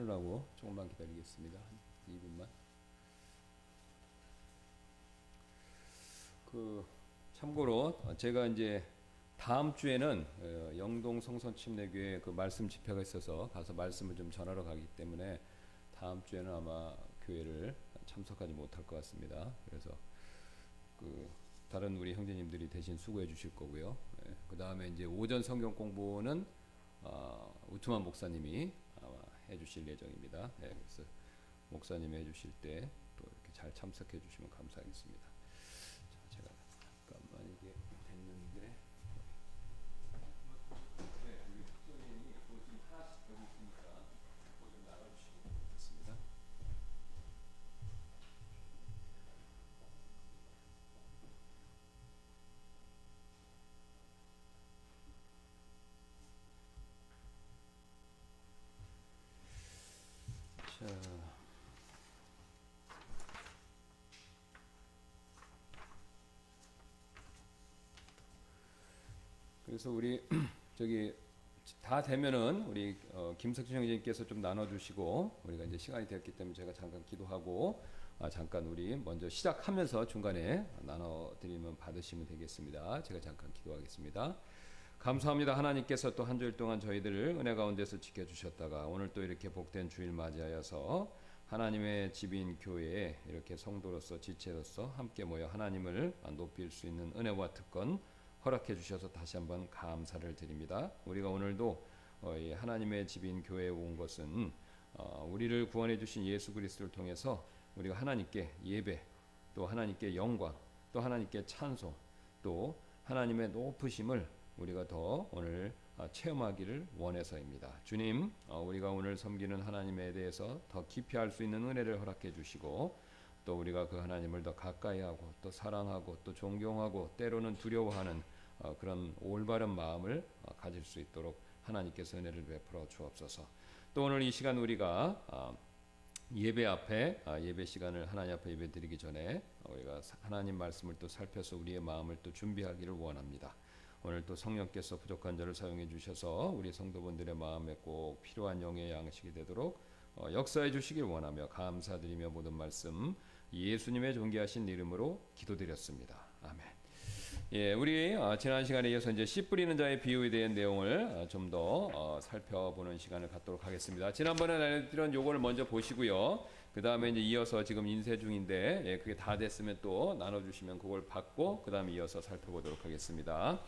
끊으라고 조금만 기다리겠습니다. 한 2분만. 참고로 제가 이제 다음 주에는 영동 성선침례교회 그 말씀 집회가 있어서 가서 말씀을 좀 전하러 가기 때문에 다음 주에는 아마 교회를 참석하지 못할 것 같습니다. 그래서 다른 우리 형제님들이 대신 수고해 주실 거고요. 그 다음에 이제 오전 성경 공부는 우트만 목사님이 아마 해주실 예정입니다. 그래서 목사님이 해주실 때 또 이렇게 잘 참석해 주시면 감사하겠습니다. 자, 제가 잠깐만 이게 됐는데. 우리 학생이 지금 하나씩 여기 있으니까 좀 나가주시면 좋겠습니다. 자. 그래서 우리 저기 다 되면은 우리 김석진 형제님께서 좀 나눠주시고 우리가 이제 시간이 됐기 때문에 제가 잠깐 기도하고 잠깐 우리 먼저 시작하면서 중간에 나눠드리면 받으시면 되겠습니다. 제가 잠깐 기도하겠습니다. 감사합니다. 하나님께서 또 한 주일 동안 저희들을 은혜 가운데서 지켜주셨다가 오늘 또 이렇게 복된 주일 맞이하여서 하나님의 집인 교회에 이렇게 성도로서 지체로서 함께 모여 하나님을 높일 수 있는 은혜와 특권 허락해 주셔서 다시 한번 감사를 드립니다. 우리가 오늘도 하나님의 집인 교회에 온 것은 우리를 구원해 주신 예수 그리스도를 통해서 우리가 하나님께 예배, 또 하나님께 영광, 또 하나님께 찬송, 또 하나님의 높으심을 우리가 더 오늘 체험하기를 원해서입니다. 주님, 우리가 오늘 섬기는 하나님에 대해서 더 깊이 알 수 있는 은혜를 허락해 주시고 또 우리가 그 하나님을 더 가까이 하고 또 사랑하고 또 존경하고 때로는 두려워하는 그런 올바른 마음을 가질 수 있도록 하나님께서 은혜를 베풀어 주옵소서. 또 오늘 이 시간 우리가 예배 앞에 예배 시간을 하나님 앞에 예배 드리기 전에 우리가 하나님 말씀을 또 살펴서 우리의 마음을 또 준비하기를 원합니다. 오늘 또 성령께서 부족한 저를 사용해 주셔서 우리 성도분들의 마음에 꼭 필요한 영의 양식이 되도록 역사해 주시길 원하며 감사드리며 모든 말씀 예수님의 존귀하신 이름으로 기도드렸습니다. 아멘. 예, 우리 지난 시간에 이어서 이제 씨 뿌리는 자의 비유에 대한 내용을 좀 더 살펴보는 시간을 갖도록 하겠습니다. 지난번에 알려드린 요거를 먼저 보시고요. 그 다음에 이제 이어서 지금 인쇄 중인데 예, 그게 다 됐으면 또 나눠주시면 그걸 받고 그 다음에 이어서 살펴보도록 하겠습니다.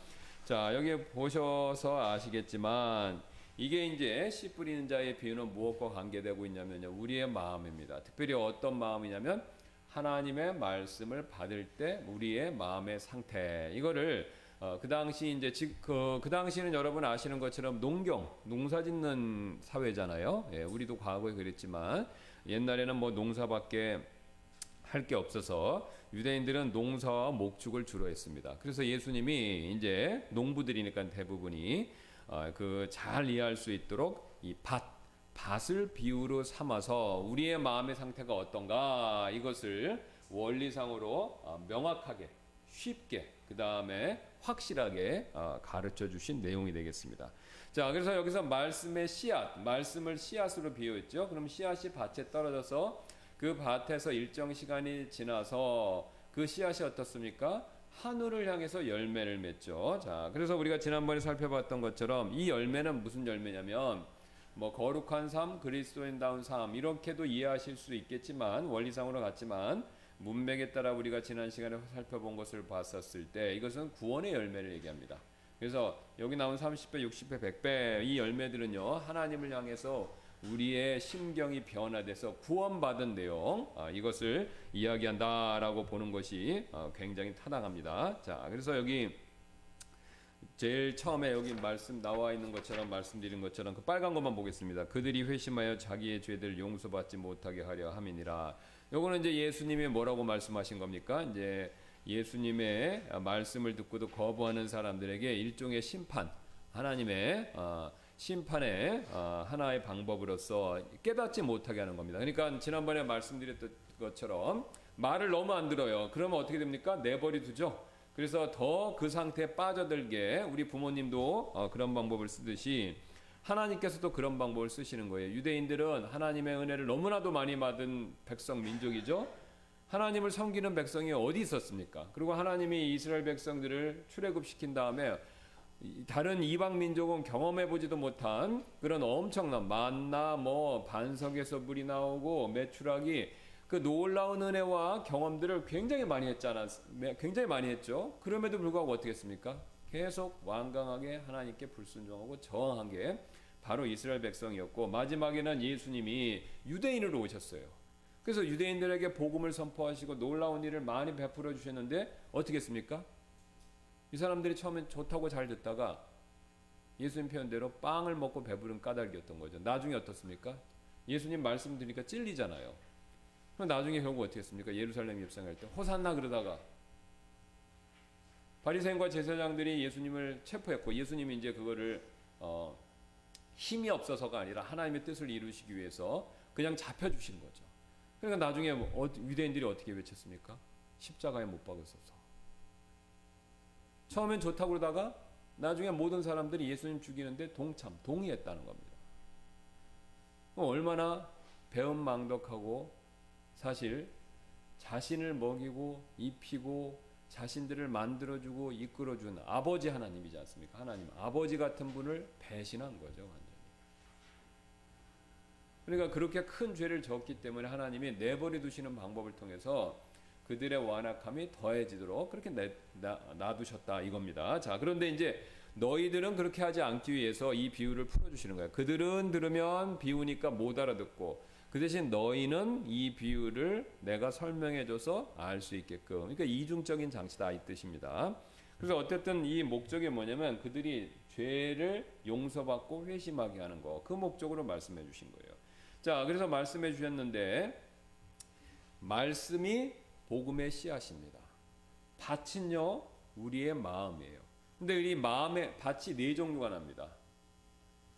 자, 여기 보셔서 아시겠지만 이게 이제 씨 뿌리는 자의 비유는 무엇과 관계되고 있냐면요, 우리의 마음입니다. 특별히 어떤 마음이냐면 하나님의 말씀을 받을 때 우리의 마음의 상태, 이거를 그 당시 이제 그 당시는 여러분 아시는 것처럼 농사짓는 사회잖아요. 예, 우리도 과거에 그랬지만 옛날에는 뭐 농사밖에 할 게 없어서 유대인들은 농사와 목축을 주로 했습니다. 그래서 예수님이 이제 농부들이니까 대부분이 그 잘 이해할 수 있도록 이 밭을 비유로 삼아서 우리의 마음의 상태가 어떤가 이것을 원리상으로 명확하게 쉽게 그 다음에 확실하게 가르쳐 주신 내용이 되겠습니다. 자, 그래서 여기서 말씀의 씨앗, 말씀을 씨앗으로 비유했죠. 그럼 씨앗이 밭에 떨어져서 그 밭에서 일정 시간이 지나서 그 씨앗이 어떻습니까? 하늘을 향해서 열매를 맺죠. 자, 그래서 우리가 지난번에 살펴봤던 것처럼 이 열매는 무슨 열매냐면 뭐 거룩한 삶, 그리스도인다운 삶 이렇게도 이해하실 수 있겠지만 원리상으로 같지만 문맥에 따라 우리가 지난 시간에 살펴본 것을 봤었을 때 이것은 구원의 열매를 얘기합니다. 그래서 여기 나온 30배, 60배, 100배 이 열매들은요, 하나님을 향해서 우리의 심경이 변화돼서 구원받은 내용 이것을 이야기한다라고 보는 것이 굉장히 타당합니다. 자, 그래서 여기 제일 처음에 여기 말씀 나와 있는 것처럼 말씀드린 것처럼 그 빨간 것만 보겠습니다. 그들이 회심하여 자기의 죄들을 용서받지 못하게 하려 함이니라. 요거는 이제 예수님이 뭐라고 말씀하신 겁니까? 이제 예수님의 말씀을 듣고도 거부하는 사람들에게 일종의 심판, 하나님의 심판의 하나의 방법으로서 깨닫지 못하게 하는 겁니다. 그러니까 지난번에 말씀드렸던 것처럼 말을 너무 안 들어요. 그러면 어떻게 됩니까? 내버려 두죠. 그래서 더 그 상태에 빠져들게 우리 부모님도 그런 방법을 쓰듯이 하나님께서도 그런 방법을 쓰시는 거예요. 유대인들은 하나님의 은혜를 너무나도 많이 받은 백성 민족이죠. 하나님을 섬기는 백성이 어디 있었습니까? 그리고 하나님이 이스라엘 백성들을 출애굽시킨 다음에 다른 이방 민족은 경험해 보지도 못한 그런 엄청난 만나 반석에서 물이 나오고 메추라기 그 놀라운 은혜와 경험들을 굉장히 많이 했잖아. 굉장히 많이 했죠. 그럼에도 불구하고 어떻게 했습니까? 계속 완강하게 하나님께 불순종하고 저항한 게 바로 이스라엘 백성이었고, 마지막에는 예수님이 유대인으로 오셨어요. 그래서 유대인들에게 복음을 선포하시고 놀라운 일을 많이 베풀어 주셨는데 어떻게 했습니까? 이 사람들이 처음엔 좋다고 잘 듣다가 예수님 표현대로 빵을 먹고 배부른 까닭이었던 거죠. 나중에 어떻습니까? 예수님 말씀 드리니까 찔리잖아요. 그럼 나중에 결국 어떻게 했습니까? 예루살렘 입성할 때 호산나 그러다가 바리새인과 제사장들이 예수님을 체포했고, 예수님이 이제 그거를 힘이 없어서가 아니라 하나님의 뜻을 이루시기 위해서 그냥 잡혀주신 거죠. 그러니까 나중에 유대인들이 어떻게 외쳤습니까? 십자가에 못 박으소서. 처음엔 좋다고 그러다가 나중에 모든 사람들이 예수님 죽이는데 동의했다는 겁니다. 얼마나 배은망덕하고 사실 자신을 먹이고 입히고 자신들을 만들어주고 이끌어준 아버지 하나님이지 않습니까? 하나님 아버지 같은 분을 배신한 거죠, 완전히. 그러니까 그렇게 큰 죄를 졌기 때문에 하나님이 내버려 두시는 방법을 통해서 그들의 완악함이 더해지도록 그렇게 놔두셨다 이겁니다. 자, 그런데 이제 너희들은 그렇게 하지 않기 위해서 이 비유를 풀어주시는 거예요. 그들은 들으면 비유니까 못 알아듣고, 그 대신 너희는 이 비유를 내가 설명해줘서 알 수 있게끔. 그러니까 이중적인 장치다 이 뜻입니다. 그래서 어쨌든 이 목적이 뭐냐면 그들이 죄를 용서받고 회심하게 하는 거, 그 목적으로 말씀해 주신 거예요. 자, 그래서 말씀해 주셨는데 말씀이 복음의 씨앗입니다. 밭은요 우리의 마음이에요. 근데 이 마음의 밭이 네 종류가 납니다.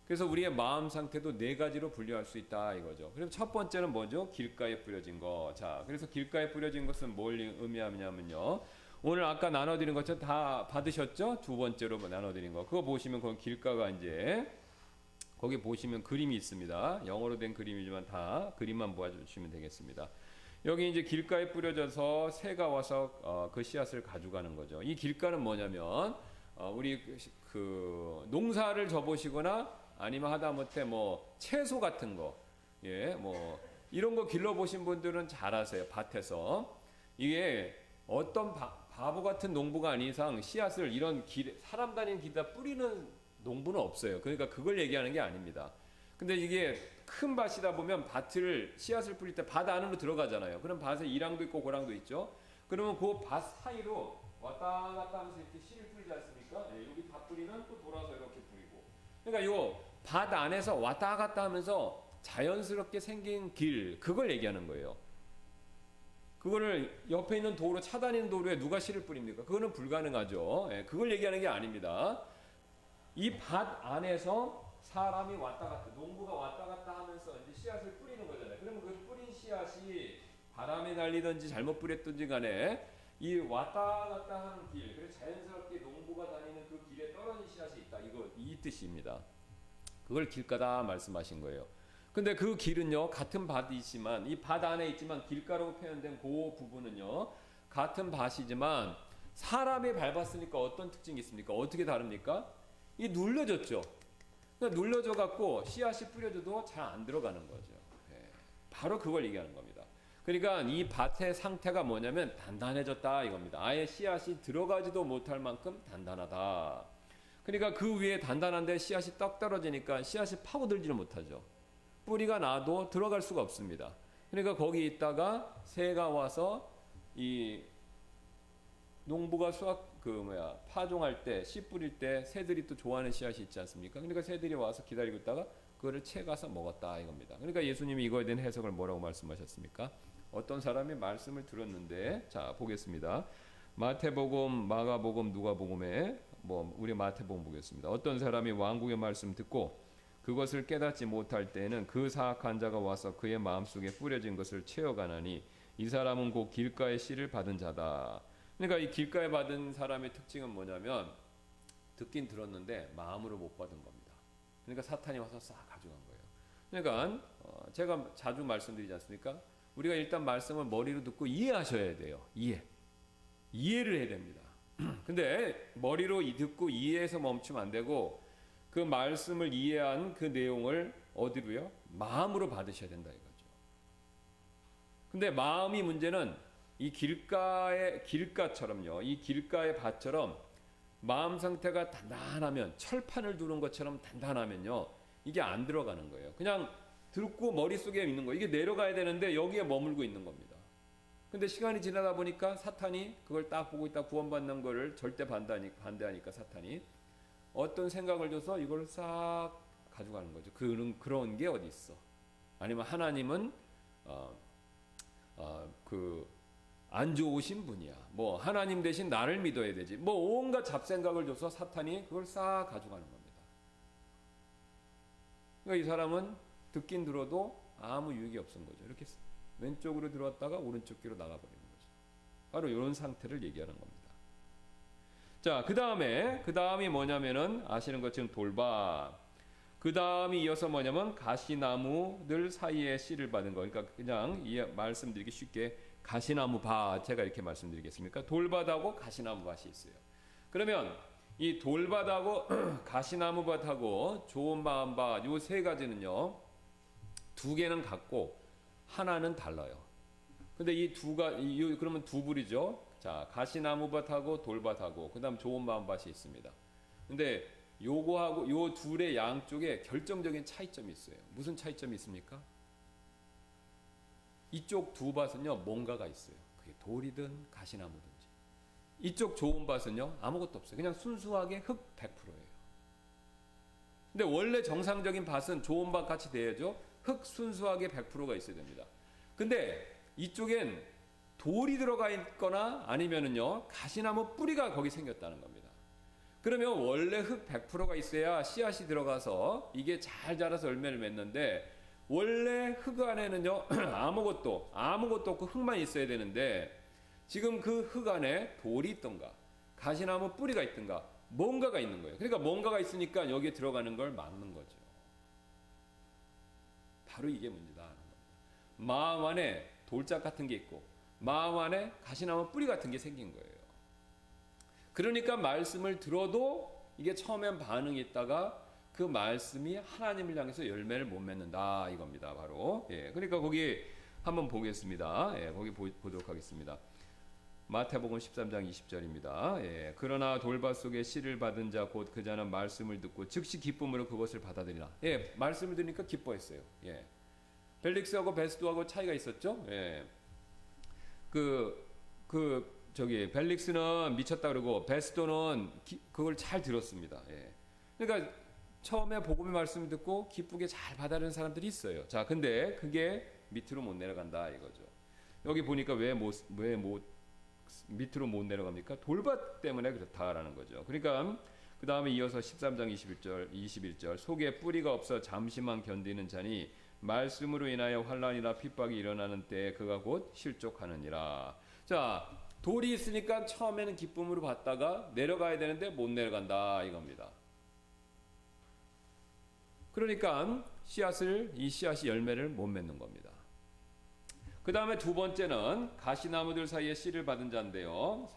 그래서 우리의 마음 상태도 네 가지로 분류할 수 있다 이거죠. 그래서 첫 번째는 뭐죠? 길가에 뿌려진 거. 자, 그래서 길가에 뿌려진 것은 뭘 의미하냐면요, 오늘 아까 나눠드린 것처럼 다 받으셨죠? 두 번째로 나눠드린 거. 그거 보시면 그 길가가 이제 거기 보시면 그림이 있습니다. 영어로 된 그림이지만 다 그림만 보아주시면 되겠습니다. 여기 이제 길가에 뿌려져서 새가 와서 그 씨앗을 가져가는 거죠. 이 길가는 뭐냐면 우리 그 농사를 져보시거나 아니면 하다못해 채소 같은 거, 이런 거 길러보신 분들은 잘 아세요. 밭에서 이게 어떤 바보 같은 농부가 아닌 이상 씨앗을 이런 사람 다니는 길에다 뿌리는 농부는 없어요. 그러니까 그걸 얘기하는 게 아닙니다. 근데 이게 큰 밭이다 보면 씨앗을 뿌릴 때 밭 안으로 들어가잖아요. 그럼 밭에 이랑도 있고 고랑도 있죠. 그러면 그 밭 사이로 왔다 갔다 하면서 이렇게 씨를 뿌리지 않습니까? 여기 다 뿌리면 또 돌아서 이렇게 뿌리고. 그러니까 요 밭 안에서 왔다 갔다 하면서 자연스럽게 생긴 길, 그걸 얘기하는 거예요. 그거를 옆에 있는 도로, 차다니는 도로에 누가 씨를 뿌립니까? 그거는 불가능하죠. 그걸 얘기하는 게 아닙니다. 이 밭 안에서 사람이 왔다 갔다, 농부가 왔다 갔다 하면서 이제 씨앗을 뿌리는 거잖아요. 그러면 그 뿌린 씨앗이 바람에 날리든지 잘못 뿌렸든지 간에 이 왔다 갔다 하는 길, 그래서 자연스럽게 농부가 다니는 그 길에 떨어진 씨앗이 있다. 이 뜻입니다. 그걸 길가다 말씀하신 거예요. 근데 그 길은요, 같은 밭이지만, 이 밭 안에 있지만 길가로 표현된 그 부분은요, 같은 밭이지만 사람이 밟았으니까 어떤 특징이 있습니까? 어떻게 다릅니까? 이 눌러졌죠. 그러니까 눌러져 갖고 씨앗이 뿌려져도 잘 안 들어가는 거죠. 바로 그걸 얘기하는 겁니다. 그러니까 이 밭의 상태가 뭐냐면 단단해졌다 이겁니다. 아예 씨앗이 들어가지도 못할 만큼 단단하다. 그러니까 그 위에 단단한데 씨앗이 떡 떨어지니까 씨앗이 파고들지를 못하죠. 뿌리가 나도 들어갈 수가 없습니다. 그러니까 거기 있다가 새가 와서 이 농부가 파종할 때, 씨 뿌릴 때 새들이 또 좋아하는 씨앗이 있지 않습니까? 그러니까 새들이 와서 기다리고 있다가 그거를 채가서 먹었다 이겁니다. 그러니까 예수님이 이거에 대한 해석을 뭐라고 말씀하셨습니까? 어떤 사람이 말씀을 들었는데, 자 보겠습니다. 마태복음, 마가복음, 누가복음에 우리 마태복음 보겠습니다. 어떤 사람이 왕국의 말씀 듣고 그것을 깨닫지 못할 때에는 그 사악한 자가 와서 그의 마음속에 뿌려진 것을 채워가나니 이 사람은 곧 길가의 씨를 받은 자다. 그러니까 이 길가에 받은 사람의 특징은 뭐냐면 듣긴 들었는데 마음으로 못 받은 겁니다. 그러니까 사탄이 와서 싹 가져간 거예요. 그러니까 제가 자주 말씀드리지 않습니까? 우리가 일단 말씀을 머리로 듣고 이해하셔야 돼요. 이해를 해야 됩니다. 근데 머리로 듣고 이해해서 멈추면 안 되고 그 말씀을 이해한 그 내용을 어디로요? 마음으로 받으셔야 된다 이거죠. 근데 마음이 문제는 이 길가처럼요. 이 길가의 밭처럼 마음 상태가 단단하면 철판을 두른 것처럼 단단하면요. 이게 안 들어가는 거예요. 그냥 듣고 머릿속에 있는 거예요. 이게 내려가야 되는데 여기에 머물고 있는 겁니다. 근데 시간이 지나다 보니까 사탄이 그걸 딱 보고 있다 구원받는 거를 절대 반대하니까 사탄이 어떤 생각을 줘서 이걸 싹 가져가는 거죠. 그런 게 어디 있어? 아니면 하나님은 안 좋으신 분이야. 뭐 하나님 대신 나를 믿어야 되지. 뭐 온갖 잡생각을 줘서 사탄이 그걸 싹 가져가는 겁니다. 그러니까 이 사람은 듣긴 들어도 아무 유익이 없은 거죠. 이렇게 왼쪽으로 들어왔다가 오른쪽 귀로 나가버리는 거죠. 바로 이런 상태를 얘기하는 겁니다. 자, 그 다음이 뭐냐면은 아시는 것처럼 돌밭. 그 다음이 이어서 뭐냐면 가시나무들 사이에 씨를 받은 거. 그러니까 그냥 말씀드리기 쉽게 가시나무 밭, 제가 이렇게 말씀드리겠습니까? 돌밭하고 가시나무 밭이 있어요. 그러면 이 돌밭하고 가시나무 밭하고 좋은 마음 밭, 요 세 가지는요, 두 개는 같고 하나는 달라요. 근데 그러면 두 부리죠. 자, 가시나무 밭하고 돌밭하고 그다음 좋은 마음 밭이 있습니다. 근데 요거하고 요 둘의 양쪽에 결정적인 차이점이 있어요. 무슨 차이점이 있습니까? 이쪽 두 밭은요, 뭔가가 있어요. 그게 돌이든 가시나무든지. 이쪽 좋은 밭은요, 아무것도 없어요. 그냥 순수하게 흙 100%예요. 근데 원래 정상적인 밭은 좋은 밭 같이 돼야죠. 흙 순수하게 100%가 있어야 됩니다. 근데 이쪽엔 돌이 들어가 있거나 아니면은요, 가시나무 뿌리가 거기 생겼다는 겁니다. 그러면 원래 흙 100%가 있어야 씨앗이 들어가서 이게 잘 자라서 열매를 맺는데, 원래 흙 안에는요, 아무것도 없고 흙만 있어야 되는데, 지금 그 흙 안에 돌이 있던가 가시나무 뿌리가 있던가 뭔가가 있는 거예요. 그러니까 뭔가가 있으니까 여기에 들어가는 걸 막는 거죠. 바로 이게 문제다 하는 겁니다. 마음 안에 돌짝 같은 게 있고 마음 안에 가시나무 뿌리 같은 게 생긴 거예요. 그러니까 말씀을 들어도 이게 처음엔 반응이 있다가 그 말씀이 하나님을 향해서 열매를 못 맺는다 이겁니다. 바로. 예, 그러니까 거기 한번 보겠습니다. 예, 거기 보도록 하겠습니다. 마태복음 13장 20절입니다. 예, 그러나 돌밭 속에 씨를 받은 자 곧 그 자는 말씀을 듣고 즉시 기쁨으로 그것을 받아들이나. 예, 말씀을 들으니까 기뻐했어요. 예, 벨릭스하고 베스도하고 차이가 있었죠. 예, 벨릭스는 미쳤다 그러고 베스도는 그걸 잘 들었습니다. 예, 그러니까 처음에 복음의 말씀을 듣고 기쁘게 잘 받아들이는 사람들이 있어요. 자, 근데 그게 밑으로 못 내려간다 이거죠. 여기 보니까 왜 밑으로 못 내려갑니까? 돌밭 때문에 그렇다라는 거죠. 그러니까 그 다음에 이어서 13장 21절 속에 뿌리가 없어 잠시만 견디는 자니 말씀으로 인하여 환난이나 핍박이 일어나는 때에 그가 곧 실족하느니라. 자, 돌이 있으니까 처음에는 기쁨으로 받다가 내려가야 되는데 못 내려간다 이겁니다. 그러니까 이 씨앗이 열매를 못 맺는 겁니다. 그 다음에 두 번째는 가시나무들 사이에 씨를 받은 자인데요.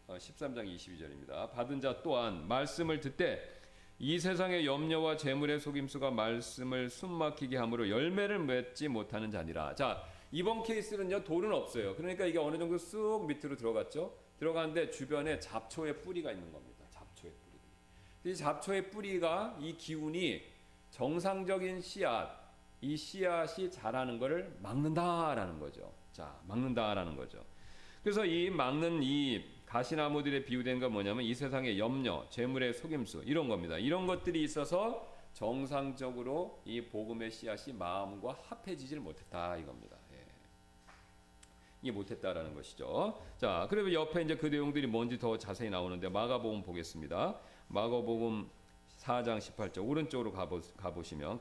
13장 22절입니다. 받은 자 또한 말씀을 듣되 이 세상의 염려와 재물의 속임수가 말씀을 숨막히게 함으로 열매를 맺지 못하는 자니라. 자, 이번 케이스는요, 돌은 없어요. 그러니까 이게 어느 정도 쑥 밑으로 들어갔죠. 들어가는데 주변에 잡초의 뿌리가 있는 겁니다. 잡초의 뿌리. 이 잡초의 뿌리가 이 기운이 정상적인 이 씨앗이 자라는 것을 막는다라는 거죠. 자, 막는다라는 거죠. 그래서 이 막는 이 가시나무들의 비유된 건 뭐냐면 이 세상의 염려, 재물의 속임수 이런 겁니다. 이런 것들이 있어서 정상적으로 이 복음의 씨앗이 마음과 합해지지를 못했다 이겁니다. 예. 이게 못했다라는 것이죠. 자, 그리고 옆에 이제 그 내용들이 뭔지 더 자세히 나오는데 마가복음 보겠습니다. 마가복음 4장 18절 오른쪽으로 가보시면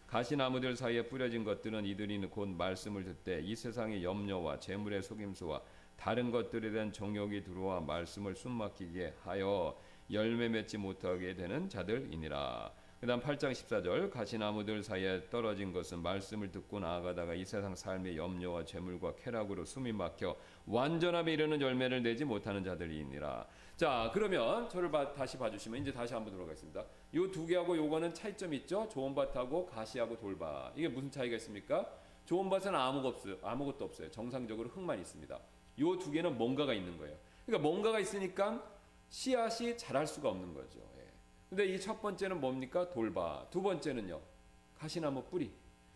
가시나무들 사이에 뿌려진 것들은 이들이 곧 말씀을 듣되 이 세상의 염려와 재물의 속임수와 다른 것들에 대한 정욕이 들어와 말씀을 숨막히게 하여 열매 맺지 못하게 되는 자들이니라. 그다음 8장 14절 가시나무들 사이에 떨어진 것은 말씀을 듣고 나아가다가 이 세상 삶의 염려와 재물과 쾌락으로 숨이 막혀 완전함에 이르는 열매를 내지 못하는 자들이니라. 자, 그러면 저를 다시 봐주시면 이제 다시 한번 들어가겠습니다. 요 두 개하고 요거는 차이점이 있죠. 좋은 밭하고 가시하고 돌밭. 이게 무슨 차이가 있습니까? 좋은 밭은 아무것도 없어요. 정상적으로 흙만 있습니다. 요 두 개는 뭔가가 있는 거예요. 그러니까 뭔가가 있으니까 씨앗이 자랄 수가 없는 거죠. 근데 이 첫 번째는 뭡니까? 돌밭. 두 번째는요, 가시나무 뿌리.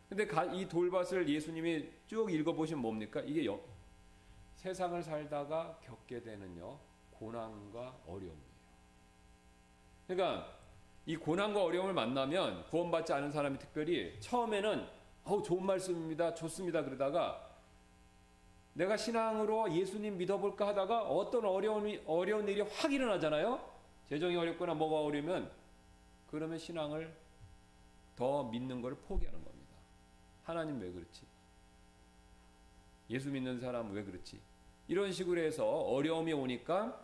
근데 이 돌밭을 예수님이 쭉 읽어보시면 뭡니까? 이게 세상을 살다가 겪게 되는요, 고난과 어려움이에요. 그러니까 이 고난과 어려움을 만나면 구원받지 않은 사람이 특별히 처음에는 좋은 말씀입니다, 좋습니다 그러다가 내가 신앙으로 예수님 믿어볼까 하다가 어떤 어려운 일이 확 일어나잖아요. 재정이 어렵거나 뭐가 어려우면 그러면 신앙을 더 믿는 것을 포기하는 겁니다. 하나님 왜 그렇지? 예수 믿는 사람 왜 그렇지? 이런 식으로 해서 어려움이 오니까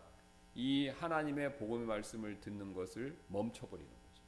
이 하나님의 복음의 말씀을 듣는 것을 멈춰버리는 거죠.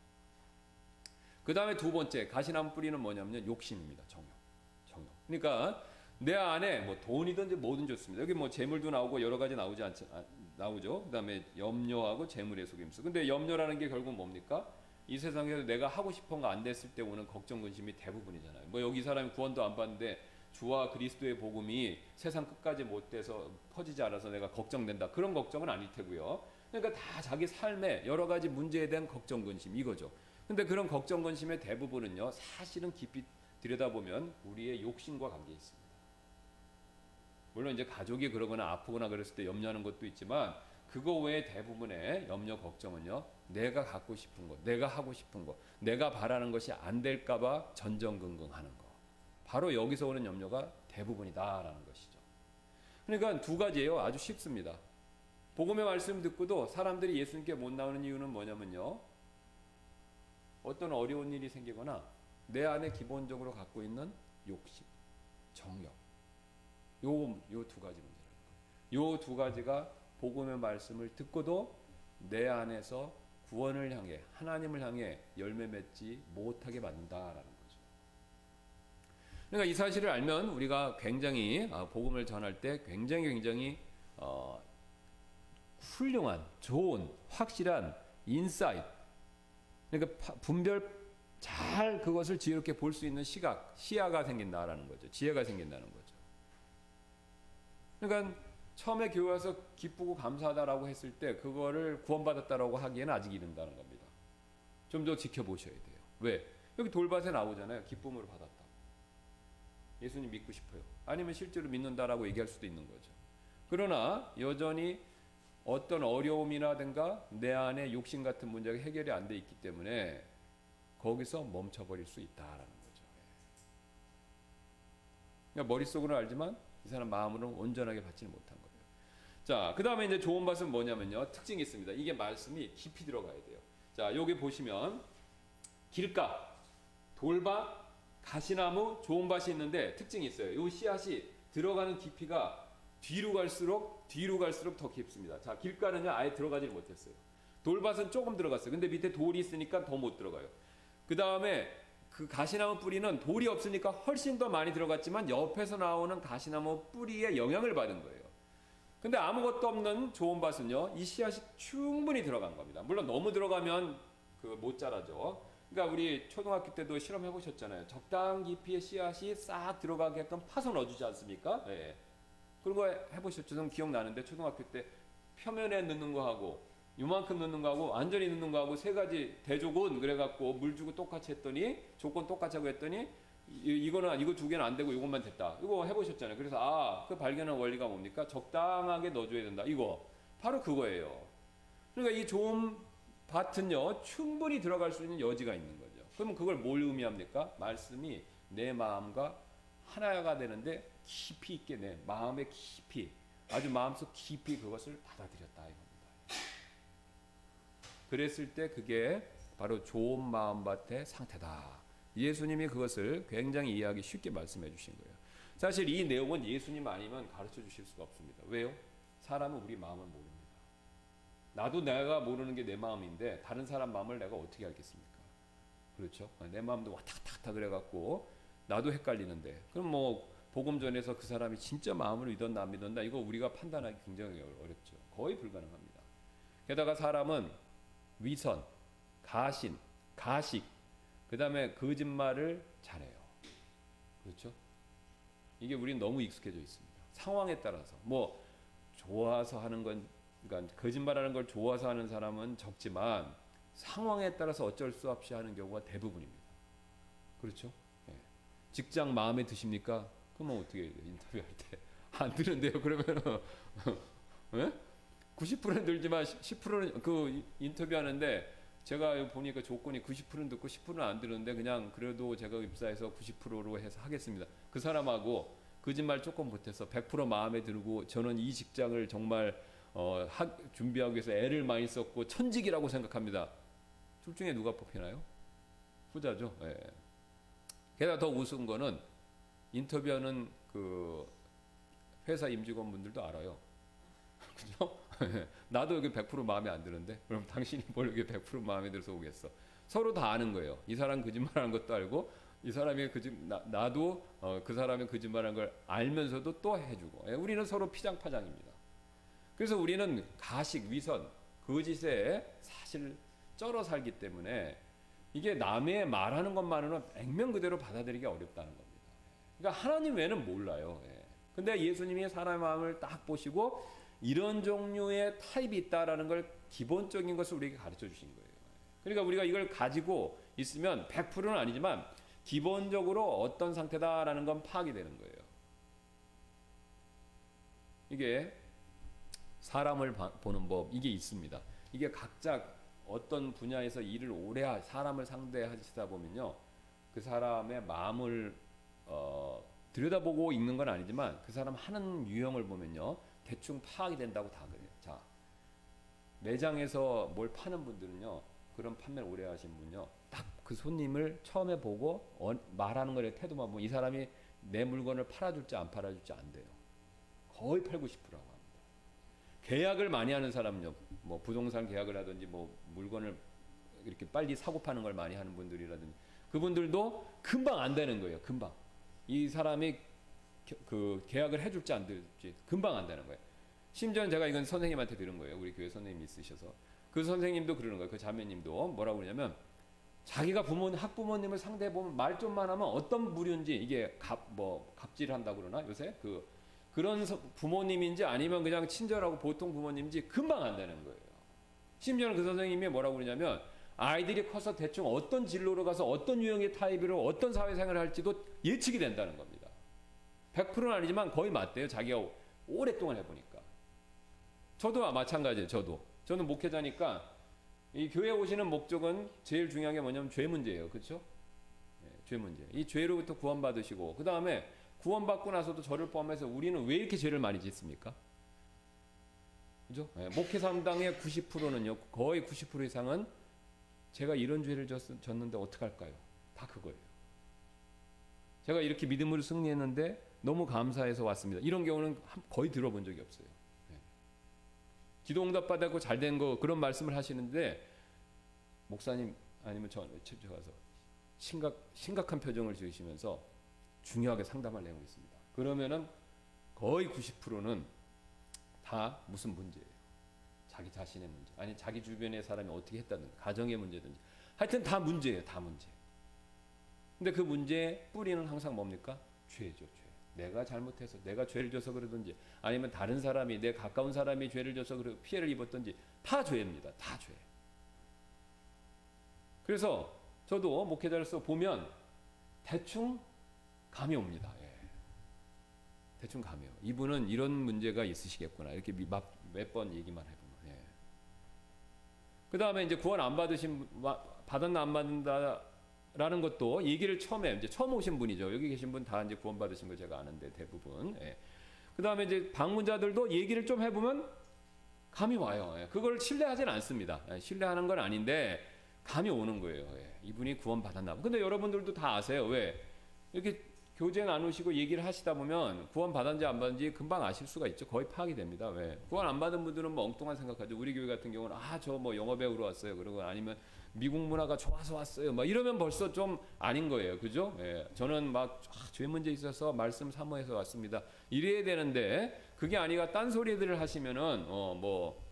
그 다음에 두 번째 가시나무 뿌리는 뭐냐면 욕심입니다. 정욕. 그러니까 내 안에 뭐 돈이든지 뭐든 좋습니다. 여기 뭐 재물도 나오고 여러 가지 나오죠. 그다음에 염려하고 재물의 속임수. 근데 염려라는 게 결국 뭡니까? 이 세상에서 내가 하고 싶은 거 안 됐을 때 오는 걱정 근심이 대부분이잖아요. 뭐 여기 사람이 구원도 안 받는데 주와 그리스도의 복음이 세상 끝까지 못 돼서 퍼지지 않아서 내가 걱정된다. 그런 걱정은 아닐 테고요. 그러니까 다 자기 삶에 여러 가지 문제에 대한 걱정 근심 이거죠. 근데 그런 걱정 근심의 대부분은요. 사실은 깊이 들여다보면 우리의 욕심과 관계 있습니다. 물론 이제 가족이 그러거나 아프거나 그랬을 때 염려하는 것도 있지만 그거 외에 대부분의 염려 걱정은요. 내가 갖고 싶은 것, 내가 하고 싶은 것, 내가 바라는 것이 안 될까 봐 전전긍긍하는 거. 바로 여기서 오는 염려가 대부분이다라는 것이죠. 그러니까 두 가지예요. 아주 쉽습니다. 복음의 말씀 듣고도 사람들이 예수님께 못 나오는 이유는 뭐냐면요. 어떤 어려운 일이 생기거나 내 안에 기본적으로 갖고 있는 욕심, 정욕. 요 두 가지 문제라는 거예요. 요 두 가지가 복음의 말씀을 듣고도 내 안에서 구원을 향해 하나님을 향해 열매 맺지 못하게 만든다라는 거죠. 그러니까 이 사실을 알면 우리가 굉장히 복음을 전할 때 굉장히 훌륭한, 좋은, 확실한 인사이트. 그러니까 분별 잘 그것을 지혜롭게 볼 수 있는 시야가 생긴다라는 거죠. 지혜가 생긴다는 거죠. 그러니까 처음에 교회 와서 기쁘고 감사하다라고 했을 때 그거를 구원받았다라고 하기에는 아직 이른다는 겁니다. 좀 더 지켜보셔야 돼요. 왜? 여기 돌밭에 나오잖아요. 기쁨으로 받았다. 예수님 믿고 싶어요. 아니면 실제로 믿는다라고 얘기할 수도 있는 거죠. 그러나 여전히 어떤 어려움이라든가 내 안에 욕심 같은 문제가 해결이 안 돼 있기 때문에 거기서 멈춰버릴 수 있다라는 거죠. 그러니까 머릿속으로는 알지만 이 사람 마음으로는 온전하게 받지는 못한 거예요. 자, 그 다음에 이제 좋은 밭은 뭐냐면요. 특징이 있습니다. 이게 말씀이 깊이 들어가야 돼요. 자, 여기 보시면 길가, 돌밭, 가시나무, 좋은 밭이 있는데 특징이 있어요. 이 씨앗이 들어가는 깊이가 뒤로 갈수록 더 깊습니다. 자, 길가는요 아예 들어가지를 못했어요. 돌밭은 조금 들어갔어요. 근데 밑에 돌이 있으니까 더 못 들어가요. 그 다음에 그 가시나무 뿌리는 돌이 없으니까 훨씬 더 많이 들어갔지만 옆에서 나오는 가시나무 뿌리에 영향을 받은 거예요. 근데 아무것도 없는 좋은 밭은요, 이 씨앗이 충분히 들어간 겁니다. 물론 너무 들어가면 못 자라죠. 그러니까 우리 초등학교 때도 실험해 보셨잖아요. 적당한 깊이의 씨앗이 싹 들어가게끔 파서 넣어주지 않습니까? 네. 그런 거 해보셨죠? 좀 기억나는데 초등학교 때 표면에 넣는 거 하고 요만큼 넣는 거하고 완전히 넣는 거하고 세 가지 대조군 그래갖고 물 주고 똑같이 했더니 조건 똑같이 하고 했더니 이거 두 개는 안 되고 이것만 됐다. 이거 해보셨잖아요. 그래서 그 발견한 원리가 뭡니까? 적당하게 넣어줘야 된다. 이거 바로 그거예요. 그러니까 이 좋은 밭은요 충분히 들어갈 수 있는 여지가 있는 거죠. 그러면 그걸 뭘 의미합니까? 말씀이 내 마음과 하나가 되는데 깊이 있게 내 마음에 깊이 아주 마음속 깊이 그것을 받아들였다 이겁니다. 그랬을 때 그게 바로 좋은 마음밭의 상태다. 예수님이 그것을 굉장히 이해하기 쉽게 말씀해 주신 거예요. 사실 이 내용은 예수님 아니면 가르쳐 주실 수가 없습니다. 왜요? 사람은 우리 마음을 모릅니다. 나도 내가 모르는 게 내 마음인데 다른 사람 마음을 내가 어떻게 알겠습니까? 그렇죠? 내 마음도 왔다 갔다 갔다 그래갖고 나도 헷갈리는데 그럼 뭐 복음 전에서 그 사람이 진짜 마음으로 믿었나 안 믿었나 이거 우리가 판단하기 굉장히 어렵죠. 거의 불가능합니다. 게다가 사람은 위선, 가신, 가식, 그 다음에 거짓말을 잘해요. 그렇죠? 이게 우리는 너무 익숙해져 있습니다. 상황에 따라서 뭐 좋아서 하는 건 그러니까 거짓말하는 걸 좋아서 하는 사람은 적지만 상황에 따라서 어쩔 수 없이 하는 경우가 대부분입니다. 그렇죠? 예. 직장 마음에 드십니까? 그러면 어떻게 해요? 인터뷰할 때 안 드는데요. 그러면은 예? 90%는 들지만 10%는 그 인터뷰하는데 제가 보니까 조건이 90%는 듣고 10%는 안 들었는데 그냥 그래도 제가 입사해서 90%로 해서 하겠습니다. 그 사람하고 거짓말 조금 못해서 100% 마음에 들고 저는 이 직장을 정말 준비하기 위해서 애를 많이 썼고 천직이라고 생각합니다. 둘 중에 누가 뽑히나요? 후자죠. 예. 게다가 더 우스운 거는 인터뷰하는 그 회사 임직원분들도 알아요. 그죠? 나도 여기 100% 마음에 안 드는데 그럼 당신이 뭘 여기 100% 마음에 들어서 오겠어. 서로 다 아는 거예요. 이 사람 거짓말하는 것도 알고 이 사람이 나도 그 사람이 거짓말하는 걸 알면서도 또 해주고 우리는 서로 피장파장입니다. 그래서 우리는 가식, 위선, 거짓에 사실 쩔어 살기 때문에 이게 남의 말하는 것만으로는 액면 그대로 받아들이기 어렵다는 겁니다. 그러니까 하나님 외에는 몰라요. 근데 예수님이 사람의 마음을 딱 보시고 이런 종류의 타입이 있다라는 걸 기본적인 것을 우리에게 가르쳐 주신 거예요. 그러니까 우리가 이걸 가지고 있으면 100%는 아니지만 기본적으로 어떤 상태다라는 건 파악이 되는 거예요. 이게 사람을 보는 법 이게 있습니다. 이게 각자 어떤 분야에서 일을 오래 사람을 상대하시다 보면요, 그 사람의 마음을 들여다보고 읽는 건 아니지만 그 사람 하는 유형을 보면요 대충 파악이 된다고 다 그래요. 자, 매장에서 뭘 파는 분들은요, 그런 판매를 오래 하신 분요, 딱 그 손님을 처음에 보고 말하는 거에 태도만 보면 이 사람이 내 물건을 팔아줄지 안 팔아줄지 안 돼요. 거의 8, 90%라고 합니다. 계약을 많이 하는 사람은요, 뭐 부동산 계약을 하든지 뭐 물건을 이렇게 빨리 사고 파는 걸 많이 하는 분들이라든지 그분들도 금방 안 되는 거예요. 금방 이 사람이 그 계약을 해줄지 안 해줄지 금방 안 되는 거예요. 심지어는 제가 이건 선생님한테 들은 거예요. 우리 교회 선생님이 있으셔서 그 선생님도 그러는 거예요. 그 자매님도 뭐라고 그러냐면 자기가 학부모님을 상대해 보면 말 좀만 하면 어떤 부류인지 이게 갑질을 한다고 그러나 요새 그런 부모님인지 아니면 그냥 친절하고 보통 부모님인지 금방 안 되는 거예요. 심지어는 그 선생님이 뭐라고 그러냐면 아이들이 커서 대충 어떤 진로로 가서 어떤 유형의 타입으로 어떤 사회생활을 할지도 예측이 된다는 겁니다. 100%는 아니지만 거의 맞대요. 자기가 오랫동안 해보니까. 저도 마찬가지예요. 저는 목회자니까 이 교회 오시는 목적은 제일 중요한 게 뭐냐면 죄 문제예요. 그렇죠? 네, 죄 문제. 이 죄로부터 구원받으시고 그 다음에 구원받고 나서도 저를 포함해서 우리는 왜 이렇게 죄를 많이 짓습니까? 그죠? 네, 목회 상당의 90%는요, 거의 90% 이상은 제가 이런 죄를 졌는데 어떡할까요? 다 그거예요. 제가 이렇게 믿음으로 승리했는데 너무 감사해서 왔습니다. 이런 경우는 거의 들어본 적이 없어요. 네. 기도 응답 받았고 잘 된 거 그런 말씀을 하시는데 목사님 아니면 저 가서 심각한 표정을 지으시면서 중요하게 상담할 내용이 있습니다. 그러면은 거의 90%는 다 무슨 문제예요. 자기 자신의 문제, 아니 자기 주변의 사람이 어떻게 했다든지 가정의 문제든지 하여튼 다 문제예요. 다 문제. 근데 그 문제의 뿌리는 항상 뭡니까? 죄죠. 죄. 내가 잘못해서 내가 죄를 져서 그러든지 아니면 다른 사람이 내 가까운 사람이 죄를 져서 피해를 입었든지 다 죄입니다. 다 죄. 그래서 저도 목회자로서 보면 대충 감이 옵니다. 예. 대충 감이 옵니다. 이분은 이런 문제가 있으시겠구나. 이렇게 몇 번 얘기만 해보면. 예. 그 다음에 이제 구원 안 받았나 안 받는다라는 것도 얘기를 처음 오신 분이죠. 여기 계신 분 다 이제 구원 받으신 거 제가 아는데 대부분. 예. 그 다음에 이제 방문자들도 얘기를 좀 해보면 감이 와요. 예. 그걸 신뢰하지는 않습니다. 예. 신뢰하는 건 아닌데 감이 오는 거예요. 예. 이분이 구원 받았나 봐. 근데 여러분들도 다 아세요. 왜? 이렇게 교제 나누시고 얘기를 하시다 보면 구원 받았는지 안 받았는지 금방 아실 수가 있죠. 거의 파악이 됩니다. 왜? 구원 안 받은 분들은 뭐 엉뚱한 생각하죠. 우리 교회 같은 경우는 저 뭐 영어 배우러 왔어요. 그러고 아니면 미국 문화가 좋아서 왔어요. 막 이러면 벌써 좀 아닌 거예요. 그죠? 예. 저는 막 죄 문제 있어서 말씀 사모해서 왔습니다. 이래야 되는데 그게 아니라 딴 소리들을 하시면은 뭐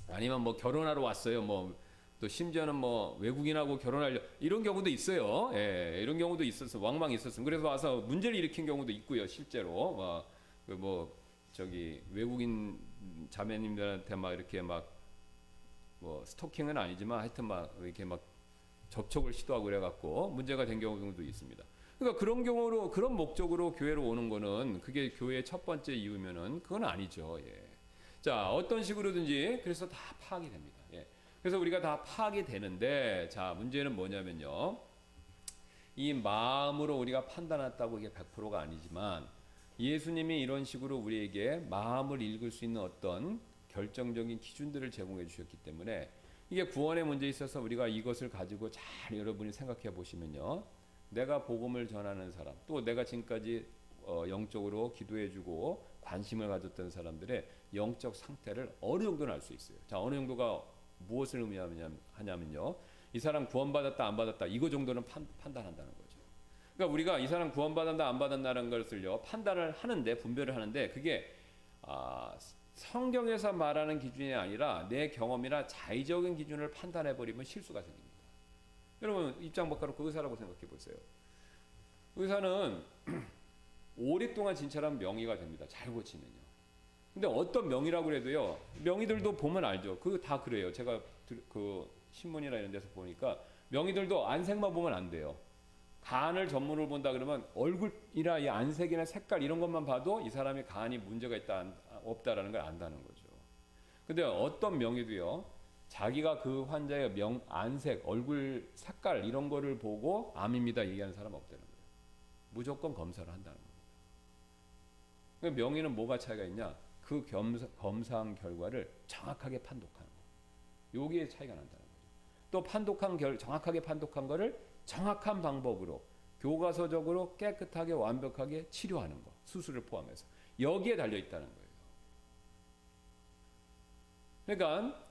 아니면 뭐 결혼하러 왔어요. 뭐 또 심지어는 뭐 외국인하고 결혼하려 이런 경우도 있어요. 예. 이런 경우도 있었어. 왕왕 있었어요. 그래서 와서 문제를 일으킨 경우도 있고요. 실제로 뭐 저기 외국인 자매님들한테 막 이렇게 막 뭐 스토킹은 아니지만 하여튼 막 이렇게 막 접촉을 시도하고 그래갖고 문제가 된 경우도 있습니다. 그러니까 그런 경우로 그런 목적으로 교회로 오는 거는 그게 교회의 첫 번째 이유면은 그건 아니죠. 예. 자, 어떤 식으로든지 그래서 다 파악이 됩니다. 예. 그래서 우리가 다 파악이 되는데 자, 문제는 뭐냐면요. 이 마음으로 우리가 판단했다고 이게 100%가 아니지만 예수님이 이런 식으로 우리에게 마음을 읽을 수 있는 어떤 결정적인 기준들을 제공해 주셨기 때문에 이게 구원의 문제에 있어서 우리가 이것을 가지고 잘 여러분이 생각해 보시면요. 내가 복음을 전하는 사람, 또 내가 지금까지 영적으로 기도해 주고 관심을 가졌던 사람들의 영적 상태를 어느 정도는 알 수 있어요. 자, 어느 정도가 무엇을 의미하냐면요. 이 사람 구원받았다 안 받았다 이거 정도는 판단한다는 거죠. 그러니까 우리가 이 사람 구원받았다 안 받았다는 것을요. 판단을 하는데 분별을 하는데 그게 성경에서 말하는 기준이 아니라 내 경험이나 자의적인 기준을 판단해 버리면 실수가 생깁니다. 여러분 입장 바꿔놓고 의사라고 생각해 보세요. 의사는 오랫동안 진찰한 명의가 됩니다. 잘 고치면요. 근데 어떤 명의라고 해도요. 명의들도 보면 알죠. 그거 다 그래요. 제가 그 신문이나 이런 데서 보니까 명의들도 안색만 보면 안 돼요. 간을 전문으로 본다 그러면 얼굴이나 이 안색이나 색깔 이런 것만 봐도 이 사람이 간이 문제가 있다 없다라는 걸 안다는 거죠. 근데 어떤 명의도요. 자기가 그 환자의 안색, 얼굴 색깔 이런 거를 보고 암입니다 얘기하는 사람 없다는 거예요. 무조건 검사를 한다는 겁니다. 명의는 뭐가 차이가 있냐? 그 검사한 결과를 정확하게 판독하는 거예요. 여기에 차이가 난다는 거죠. 또 정확하게 판독한 거를 정확한 방법으로 교과서적으로 깨끗하게 완벽하게 치료하는 거, 수술을 포함해서 여기에 달려 있다는 거예요. 그러니까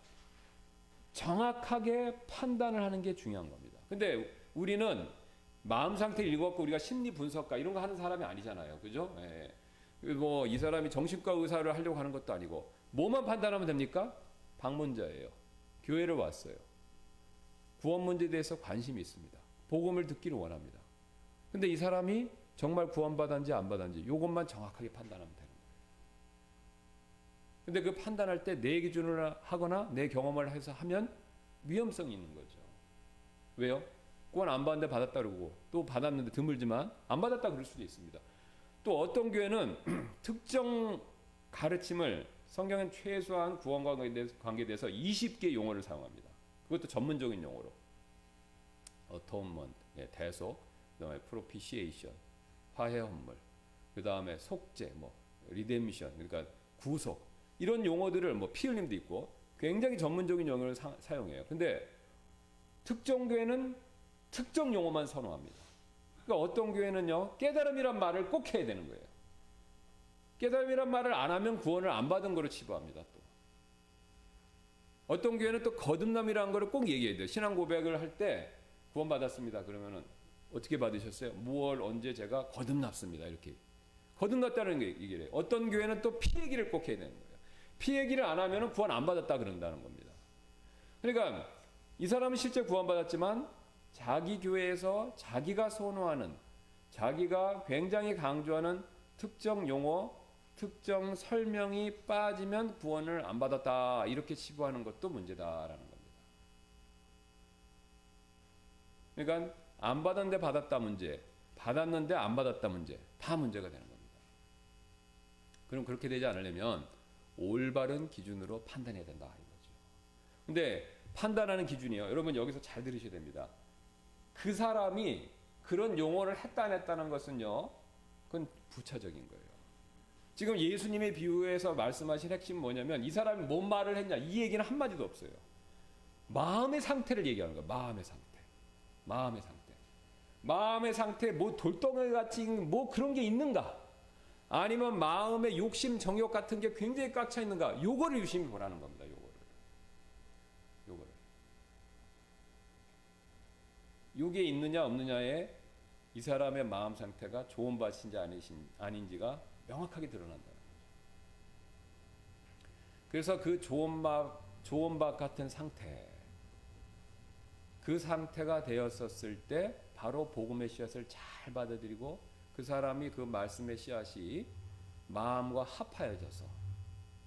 정확하게 판단을 하는 게 중요한 겁니다. 근데 우리는 마음 상태를 읽어갖고 우리가 심리 분석가 이런 거 하는 사람이 아니잖아요. 그죠? 예. 뭐 이 사람이 정신과 의사를 하려고 하는 것도 아니고 뭐만 판단하면 됩니까? 방문자예요. 교회를 왔어요. 구원 문제에 대해서 관심이 있습니다. 복음을 듣기를 원합니다. 근데 이 사람이 정말 구원받았는지 안 받았는지 이것만 정확하게 판단하면 되는 거예요. 근데 그 판단할 때 내 기준을 하거나 내 경험을 해서 하면 위험성이 있는 거죠. 왜요? 구원 안 받았는데 받았다 그러고 또 받았는데 드물지만 안 받았다 그럴 수도 있습니다. 또 어떤 교회는 특정 가르침을 성경엔 최소한 구원과 관계에 대해서 20개 용어를 사용합니다. 그것도 전문적인 용어로 어토먼트, 대속, 그다음에 프로피시에이션, 화해 헌물, 그다음에 속죄, 뭐 리뎀션, 그러니까 구속 이런 용어들을 뭐 피 흘림도 있고 굉장히 전문적인 용어를 사용해요. 근데 특정 교회는 특정 용어만 선호합니다. 그러니까 어떤 교회는요 깨달음이란 말을 꼭 해야 되는 거예요. 깨달음이란 말을 안 하면 구원을 안 받은 거로 치부합니다. 또 어떤 교회는 또 거듭남이라는 거를 꼭 얘기해야 돼요. 신앙 고백을 할 때 구원 받았습니다. 그러면은 어떻게 받으셨어요? 무얼 언제 제가 거듭났습니다. 이렇게 거듭났다는 게 얘기를 해요. 어떤 교회는 또 피 얘기를 꼭 해야 되는 거예요. 피 얘기를 안 하면은 구원 안 받았다 그런다는 겁니다. 그러니까 이 사람은 실제 구원 받았지만 자기 교회에서 자기가 선호하는 자기가 굉장히 강조하는 특정 용어, 특정 설명이 빠지면 구원을 안 받았다 이렇게 치부하는 것도 문제다라는 겁니다. 그러니까 안 받았는데 받았다 문제, 받았는데 안 받았다 문제 다 문제가 되는 겁니다. 그럼 그렇게 되지 않으려면 올바른 기준으로 판단해야 된다 이거죠. 근데 판단하는 기준이요. 여러분 여기서 잘 들으셔야 됩니다. 그 사람이 그런 용어를 했다 안 했다는 것은요. 그건 부차적인 거예요. 지금 예수님의 비유에서 말씀하신 핵심 뭐냐면 이 사람이 뭔 말을 했냐 이 얘기는 한마디도 없어요. 마음의 상태를 얘기하는 거예요. 마음의 상태. 마음의 상태. 마음의 상태 뭐 돌덩이 같이 뭐 그런 게 있는가? 아니면 마음의 욕심 정욕 같은 게 굉장히 꽉 차 있는가? 요거를 유심히 보라는 겁니다. 요거를. 이게 있느냐 없느냐에 이 사람의 마음 상태가 좋은 밭인지 아닌지가 명확하게 드러난다는 거죠. 그래서 그 좋은 밭 같은 상태, 그 상태가 되었었을 때 바로 복음의 씨앗을 잘 받아들이고 그 사람이 그 말씀의 씨앗이 마음과 합하여져서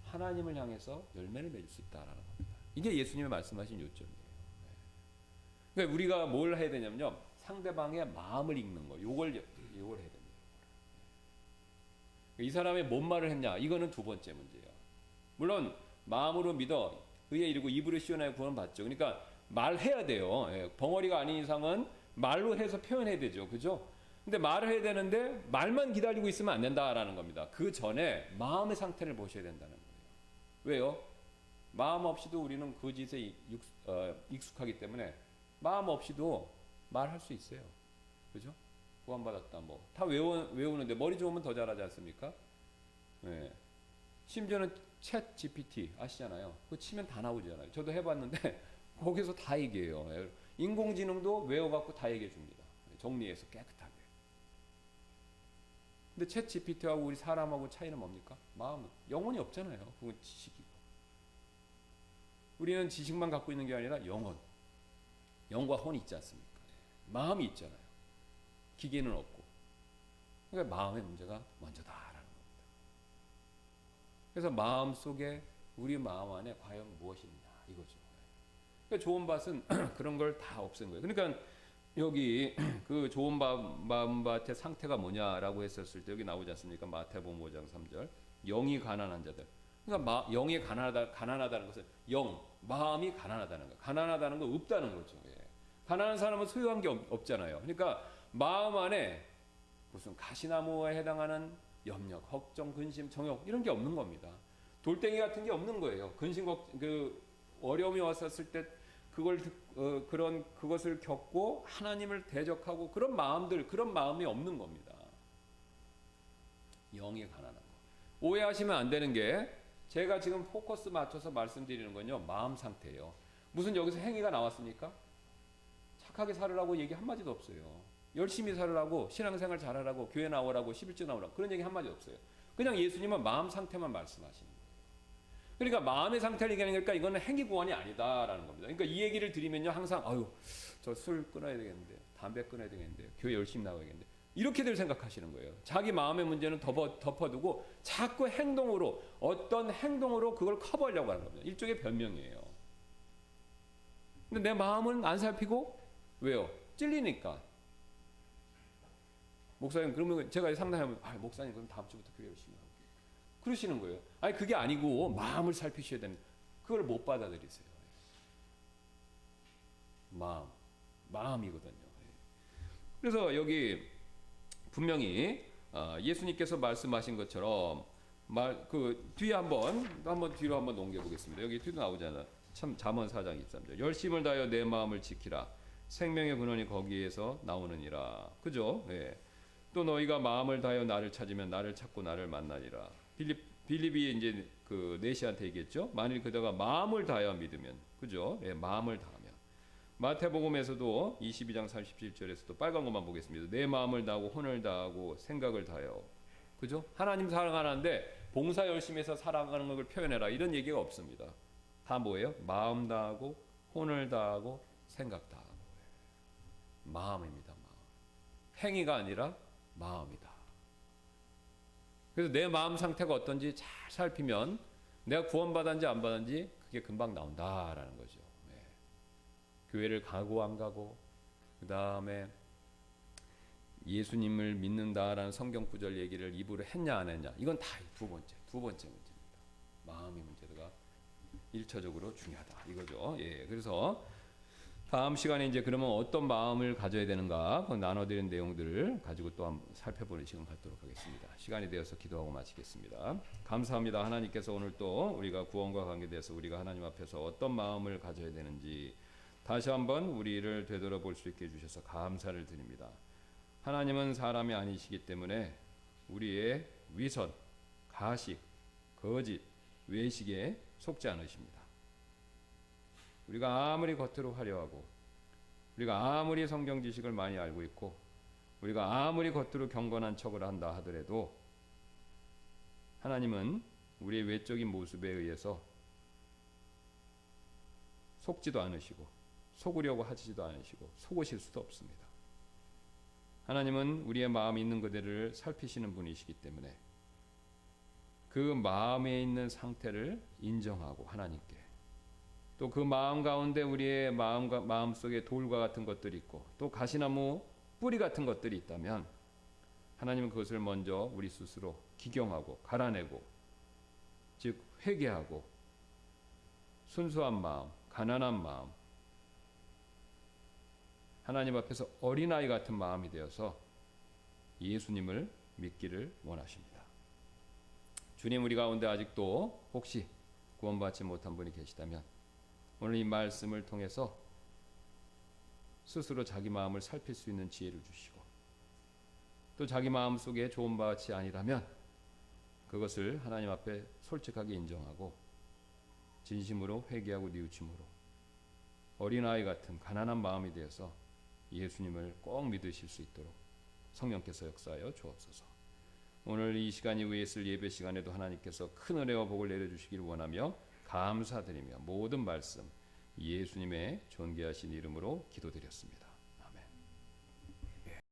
하나님을 향해서 열매를 맺을 수 있다라는 겁니다. 이게 예수님이 말씀하신 요점이에요. 그러니까 우리가 뭘 해야 되냐면요, 상대방의 마음을 읽는 거, 요걸 해야 됩니다. 이 사람이 뭔 말을 했냐, 이거는 두 번째 문제예요. 물론 마음으로 믿어 의에 이르고 입으로 시원하여 구원받죠. 그러니까 말해야 돼요. 벙어리가 아닌 이상은 말로 해서 표현해야 되죠. 그죠? 근데 말을 해야 되는데 말만 기다리고 있으면 안 된다라는 겁니다. 그 전에 마음의 상태를 보셔야 된다는 거예요. 왜요? 마음 없이도 우리는 그 짓에 익숙하기 때문에 마음 없이도 말할 수 있어요. 그죠? 구원받았다 뭐 다 외우는데 머리 좋으면 더 잘하지 않습니까? 네. 심지어는 챗 GPT 아시잖아요. 그거 치면 다 나오잖아요. 저도 해봤는데 거기서 다 얘기해요. 인공지능도 외워갖고 다 얘기해 줍니다. 정리해서 깨끗하게. 근데 챗 GPT하고 우리 사람하고 차이는 뭡니까? 마음은 영혼이 없잖아요. 그건 지식이고. 우리는 지식만 갖고 있는 게 아니라 영과 혼이 있지 않습니까? 마음이 있잖아요. 기계는 없고. 그러니까 마음의 문제가 먼저다라는 겁니다. 그래서 마음 속에 우리 마음 안에 과연 무엇이 있냐 이거죠. 그러니까 좋은 밭은 그런 걸 다 없앤 거예요. 그러니까 여기 그 좋은 마음밭의 상태가 뭐냐라고 했었을 때 여기 나오지 않습니까? 마태복음 5장 3절. 영이 가난한 자들. 그러니까 영이 가난하다는 것은 마음이 가난하다는 거. 가난하다는 건 없다는 거죠. 예. 가난한 사람은 소유한 게 없잖아요. 그러니까 마음 안에 무슨 가시나무에 해당하는 염려, 걱정, 근심, 정욕 이런 게 없는 겁니다. 돌덩이 같은 게 없는 거예요. 어려움이 왔었을 때 그것을 겪고 하나님을 대적하고 그런 마음이 없는 겁니다. 영이 가난한 거. 오해하시면 안 되는 게 제가 지금 포커스 맞춰서 말씀드리는 건요, 마음 상태예요. 무슨 여기서 행위가 나왔습니까? 착하게 살으라고 얘기 한마디도 없어요. 열심히 살으라고, 신앙생활 잘하라고, 교회 나오라고, 11조 나오라고 그런 얘기 한마디 없어요. 그냥 예수님은 마음 상태만 말씀하시는 거예요. 그러니까 마음의 상태를 얘기하니까 이거는 행위 구원이 아니다라는 겁니다. 그러니까 이 얘기를 드리면요, 항상 저 술 끊어야 되겠는데, 담배 끊어야 되겠는데, 교회 열심히 나가야겠는데 이렇게들 생각하시는 거예요. 자기 마음의 문제는 덮어두고 자꾸 어떤 행동으로 그걸 커버하려고 하는 겁니다. 일종의 변명이에요. 근데 내 마음은 안 살피고 왜요? 찔리니까. 목사님 그러면 제가 상담하면 목사님 그럼 다음 주부터 교회 열심히 하고 그러시는 거예요. 아니 그게 아니고 마음을 살피셔야 되는 그걸 못 받아들이세요. 마음이거든요. 그래서 여기 분명히 예수님께서 말씀하신 것처럼 뒤에 한번 뒤로 한번 넘겨 보겠습니다. 여기 뒤로 나오잖아. 참 잠언 4장 23절. 열심을 다하여 내 마음을 지키라. 생명의 근원이 거기에서 나오느니라. 그죠? 예. 또 너희가 마음을 다하여 나를 찾으면 나를 찾고 나를 만나리라. 빌립이 이제 그 네시한테 얘기했죠. 만일 그대가 마음을 다하여 믿으면, 그죠? 예, 마음을 다하면. 마태복음에서도 22장 37절에서도 빨간 것만 보겠습니다. 내 마음을 다하고 혼을 다하고 생각을 다하여, 그죠? 하나님 사랑하는데 봉사 열심히 해서 살아가는 걸 표현해라 이런 얘기가 없습니다. 다 뭐예요? 마음 다하고 혼을 다하고 생각 다하고 마음입니다. 마음. 행위가 아니라 마음이다. 그래서 내 마음 상태가 어떤지 잘 살피면 내가 구원받았는지 안 받았는지 그게 금방 나온다라는 거죠. 네. 교회를 가고 안 가고 그 다음에 예수님을 믿는다라는 성경 구절 얘기를 입으로 했냐 안 했냐 이건 다 두 번째 문제입니다. 마음의 문제가 1차적으로 중요하다 이거죠. 예, 그래서 다음 시간에 이제 그러면 어떤 마음을 가져야 되는가 나눠드린 내용들을 가지고 또 한번 살펴보는 시간 갖도록 하겠습니다. 시간이 되어서 기도하고 마치겠습니다. 감사합니다. 하나님께서 오늘 또 우리가 구원과 관계돼서 우리가 하나님 앞에서 어떤 마음을 가져야 되는지 다시 한번 우리를 되돌아볼 수 있게 해주셔서 감사를 드립니다. 하나님은 사람이 아니시기 때문에 우리의 위선, 가식, 거짓, 외식에 속지 않으십니다. 우리가 아무리 겉으로 화려하고 우리가 아무리 성경 지식을 많이 알고 있고 우리가 아무리 겉으로 경건한 척을 한다 하더라도 하나님은 우리의 외적인 모습에 의해서 속지도 않으시고 속으려고 하시지도 않으시고 속으실 수도 없습니다. 하나님은 우리의 마음이 있는 그대를 살피시는 분이시기 때문에 그 마음에 있는 상태를 인정하고 하나님께 또 그 마음 가운데 우리의 마음 속에 돌과 같은 것들이 있고 또 가시나무 뿌리 같은 것들이 있다면 하나님은 그것을 먼저 우리 스스로 기경하고 갈아내고 즉 회개하고 순수한 마음, 가난한 마음 하나님 앞에서 어린아이 같은 마음이 되어서 예수님을 믿기를 원하십니다. 주님 우리 가운데 아직도 혹시 구원받지 못한 분이 계시다면 오늘 이 말씀을 통해서 스스로 자기 마음을 살필 수 있는 지혜를 주시고 또 자기 마음 속에 좋은 바 같이 아니라면 그것을 하나님 앞에 솔직하게 인정하고 진심으로 회개하고 뉘우침으로 어린아이 같은 가난한 마음이 되어서 예수님을 꼭 믿으실 수 있도록 성령께서 역사하여 주옵소서. 오늘 이 시간 이후에 있을 예배 시간에도 하나님께서 큰 은혜와 복을 내려주시기를 원하며 감사드리며 모든 말씀 예수님의 존귀하신 이름으로 기도드렸습니다.